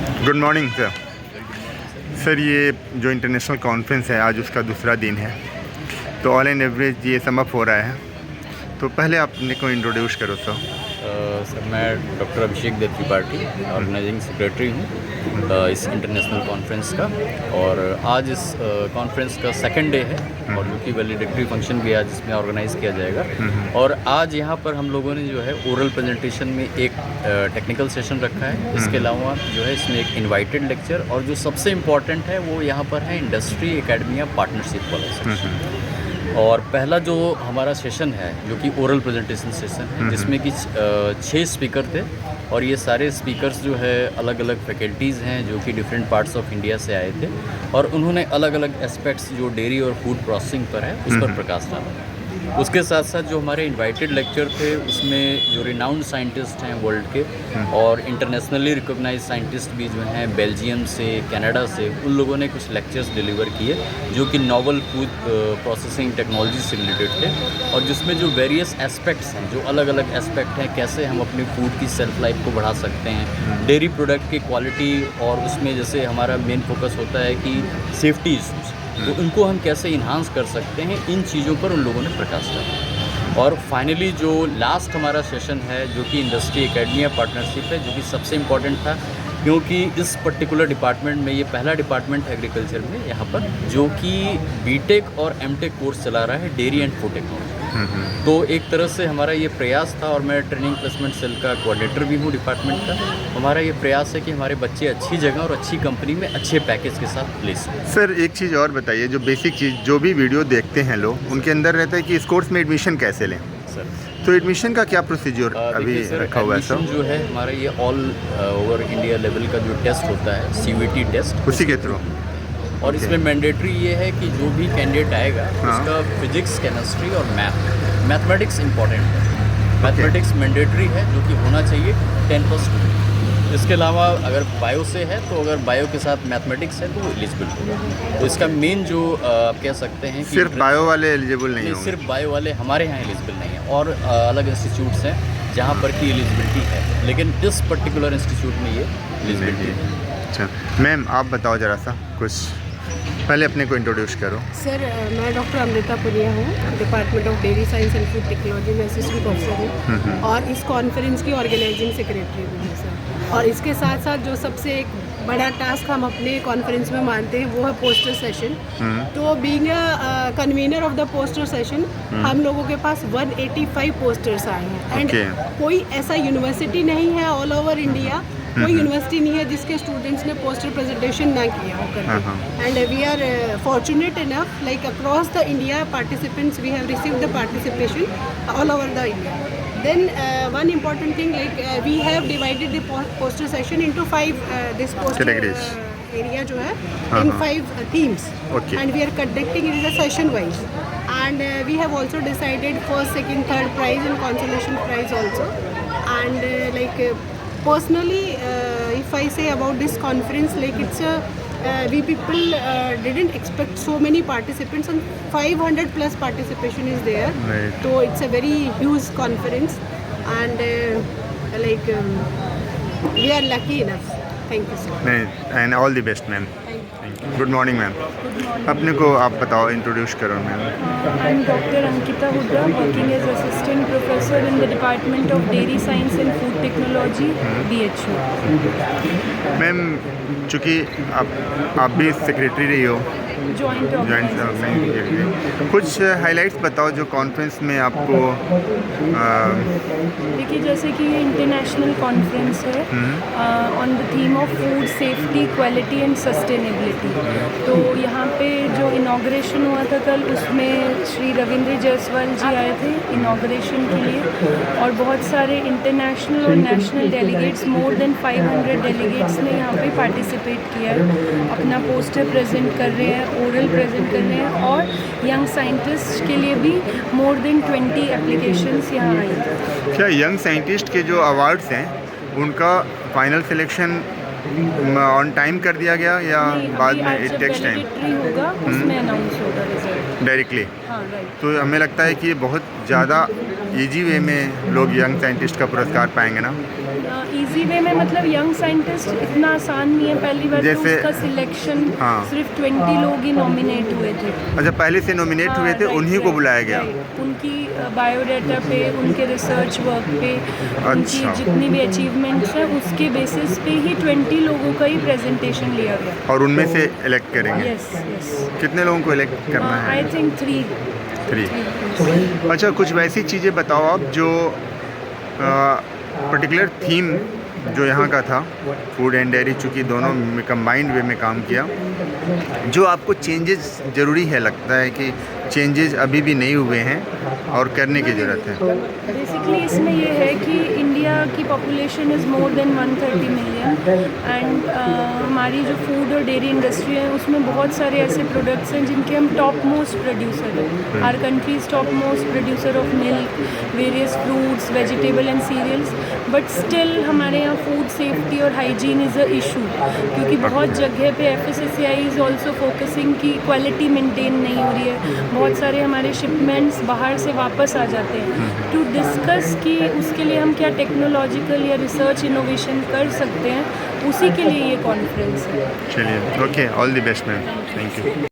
Good morning sir. Sir ये जो international conference है आज उसका दूसरा दिन है, तो ऑल एंड एवरेज ये समअप हो रहा है, तो पहले आप अपने को इंट्रोड्यूस करो सर। सर मैं डॉक्टर अभिषेक देव त्रिपाठी ऑर्गेनाइजिंग सेक्रेटरी हूँ इस इंटरनेशनल कॉन्फ्रेंस का। और आज इस कॉन्फ्रेंस का सेकंड डे है और जो कि वैलिडिक्टरी फंक्शन भी आज इसमें ऑर्गेनाइज किया जाएगा। और आज यहाँ पर हम लोगों ने जो है ओरल प्रेजेंटेशन में एक टेक्निकल सेशन रखा है। इसके अलावा जो है इसमें एक इन्वाइटेड लेक्चर और जो सबसे इम्पॉर्टेंट है वो यहाँ पर है इंडस्ट्री एकेडमिया पार्टनरशिप वाला सेशन। और पहला जो हमारा सेशन है जो कि ओरल प्रेजेंटेशन सेशन है, जिसमें कि 6 स्पीकर थे और ये सारे स्पीकर्स जो है अलग अलग फैकल्टीज़ हैं जो कि डिफरेंट पार्ट्स ऑफ इंडिया से आए थे और उन्होंने अलग अलग एस्पेक्ट्स जो डेयरी और फूड प्रोसेसिंग पर है उस पर प्रकाश डाला। उसके साथ साथ जो हमारे इनवाइटेड लेक्चर थे उसमें जो रिनाउंड साइंटिस्ट हैं वर्ल्ड के और इंटरनेशनली रिकॉग्नाइज साइंटिस्ट भी जो हैं बेल्जियम से, कनाडा से, उन लोगों ने कुछ लेक्चर्स डिलीवर किए जो कि नॉवल फूड प्रोसेसिंग टेक्नोलॉजी से रिलेटेड थे और जिसमें जो वेरियस एस्पेक्ट्स हैं, जो अलग अलग एस्पेक्ट हैं, कैसे हम अपनी फूड की सेल्फ लाइफ को बढ़ा सकते हैं, डेयरी प्रोडक्ट की क्वालिटी, और उसमें जैसे हमारा मेन फोकस होता है कि सेफ्टी इशूज़, तो उनको हम कैसे इन्हांस कर सकते हैं, इन चीज़ों पर उन लोगों ने प्रकाश डाला। और फाइनली जो लास्ट हमारा सेशन है जो कि इंडस्ट्री एकेडमिया पार्टनरशिप है, जो कि सबसे इम्पॉर्टेंट था क्योंकि इस पर्टिकुलर डिपार्टमेंट में ये पहला डिपार्टमेंट है एग्रीकल्चर में यहाँ पर जो कि बीटेक और एमटेक कोर्स चला रहा है डेयरी एंड फूड टेक्नोलॉजी। तो एक तरह से हमारा ये प्रयास था और मैं ट्रेनिंग प्लेसमेंट सेल का कोऑर्डिनेटर भी हूँ डिपार्टमेंट का। हमारा ये प्रयास है कि हमारे बच्चे अच्छी जगह और अच्छी कंपनी में अच्छे पैकेज के साथ प्लेस हों। सर एक चीज़ और बताइए, जो बेसिक चीज़ जो भी वीडियो देखते हैं लोग उनके अंदर रहता है कि इस कोर्स में एडमिशन कैसे लें। सर तो एडमिशन का क्या प्रोसीजर अभी रखा हुआ है सर? जो है हमारा ये ऑल ओवर इंडिया लेवल का जो टेस्ट होता है CVT टेस्ट, उसी के थ्रू, और इसमें मैंडेटरी ये है कि जो भी कैंडिडेट आएगा उसका फिजिक्स, केमिस्ट्री और मैथमेटिक्स इम्पॉर्टेंट है। मैथमेटिक्स मैंडेटरी है जो कि होना चाहिए 10+2। इसके अलावा अगर बायो से है तो अगर बायो के साथ मैथमेटिक्स है तो वो एलिजिबल होगा। तो इसका मेन जो आप कह सकते हैं कि सिर्फ बायो वाले एलिजिबल नहीं होंगे? सिर्फ बायो वाले हमारे यहाँ एलिजिबल नहीं है और अलग इंस्टीट्यूट्स हैं जहाँ पर की एलिजिबिलिटी है, लेकिन इस पर्टिकुलर इंस्टीट्यूट में ये एलिजिबिलिटी है। अच्छा मैम, आप बताओ ज़रा सा कुछ, पहले अपने को इंट्रोड्यूस करो। सर मैं डॉक्टर अमृता पुनिया हूँ, department of dairy science and food technology में असिस्टेंट प्रोफेसर हूँ और इस कॉन्फ्रेंस की ऑर्गेनाइजिंग सेक्रेटरी भी हूँ सर। और इसके साथ साथ जो सबसे एक बड़ा टास्क हम अपने कॉन्फ्रेंस में मानते हैं वो है पोस्टर सेशन। तो being a convener of the poster session, हम लोगों के पास 185 पोस्टर्स आए हैं एंड कोई ऐसा यूनिवर्सिटी नहीं है ऑल ओवर इंडिया, कोई यूनिवर्सिटी नहीं है जिसके स्टूडेंट्स ने पोस्टर प्रेजेंटेशन ना किया हो करके। And we are fortunate enough like across the India participants we have received the participation all over the India. Then one important thing, like we have divided the poster session into 5 this poster area जो है in 5 themes, and we are conducting it in a session wise, and we have also decided first, second, third prize and consolation prize also. And like personally if I say about this conference, like it's a we people didn't expect so many participants, and 500 plus participation is there. Right. So it's a very huge conference, and like we are lucky enough. Thank you so much. And all the best ma'am. Good morning ma'am. अपने को आप बताओ, introduce करो ma'am. I am doctor Ankita Hooda, working as assistant professor in the department of dairy science and food technology BHU। Ma'am चूँकि आप भी secretary रही हो, जॉइंट ऑर्गेनाइजेशन, कुछ हाइलाइट्स बताओ जो कॉन्फ्रेंस में आपको। देखिए जैसे कि ये इंटरनेशनल कॉन्फ्रेंस है on the theme of food safety, quality and sustainability. तो यहाँ पे जो इनाग्रेशन हुआ था कल, उसमें श्री रविंद्र जायसवाल जी आए थे इनाग्रेशन के लिए और बहुत सारे इंटरनेशनल और national delegates, more than 500 delegates ने यहाँ पे पार्टिसिपेट किया है, अपना पोस्टर प्रेजेंट कर रहे हैं, ओरल प्रेजेंट कर रहे हैं और यंग साइंटिस्ट के लिए भी मोर देन 20 एप्लीकेशंस यहाँ आई हैं। क्या यंग साइंटिस्ट के जो अवार्ड्स हैं उनका फाइनल सिलेक्शन ऑन टाइम कर दिया गया या बाद में इट टेक्स टाइम? होगा उसमें अनाउंस होगा रिजल्ट डायरेक्टली। हाँ राइट। तो हमें लगता है कि ये बहुत ज़्यादा ईजी वे में लोग यंग साइंटिस्ट का पुरस्कार पाएंगे ना। इजी वे में मतलब यंग साइंटिस्ट इतना आसान नहीं है। पहली बार तो जैसे- उसका सिलेक्शन हाँ। सिर्फ 20 लोग ही नॉमिनेट हुए थे। अच्छा, पहले से नॉमिनेट हुए थे, हाँ, उन्हीं को बुलाया गया। राइट। उनकी बायोडाटा पे, उनके रिसर्च वर्क पे, उनकी अच्छा। जितनी भी अचीवमेंट्स हैं उसके बेसिस पे ही 20 लोगों का ही प्रेजेंटेशन लिया गया। और उनमें से इलेक्ट करेंगे। Yes yes. कितने लोगों को इलेक्ट करना है? I think 3। 3। अच्छा, कुछ वैसी चीज़ें बताओ आप जो पर्टिकुलर थीम जो यहाँ का था, फूड एंड डेयरी, चूँकि दोनों में कंबाइंड वे में काम किया, जो आपको चेंजेस ज़रूरी है, लगता है कि चेंजेस अभी भी नहीं हुए हैं और करने की ज़रूरत है। बेसिकली इसमें ये है कि इंडिया की population is more than 130 million and हमारी जो फूड और डेयरी इंडस्ट्री है उसमें बहुत सारे ऐसे प्रोडक्ट्स हैं जिनके हम टॉप मोस्ट प्रोड्यूसर हैं। Our country's top most producer of milk, various fruits, vegetable and cereals, but still हमारे यहाँ फूड सेफ्टी और हाइजीन इज़ अ इशू, क्योंकि बहुत जगह पे FSSAI इज़ ऑल्सो फोकसिंग की क्वालिटी मेंटेन नहीं हो रही है। बहुत सारे हमारे शिपमेंट्स बाहर से वापस आ जाते हैं। टू डिस्कस कि उसके लिए हम क्या टेक्नोलॉजिकल या रिसर्च इनोवेशन कर सकते हैं, उसी के लिए ये कॉन्फ्रेंस है। चलिए, okay, all the best ma'am, thank you.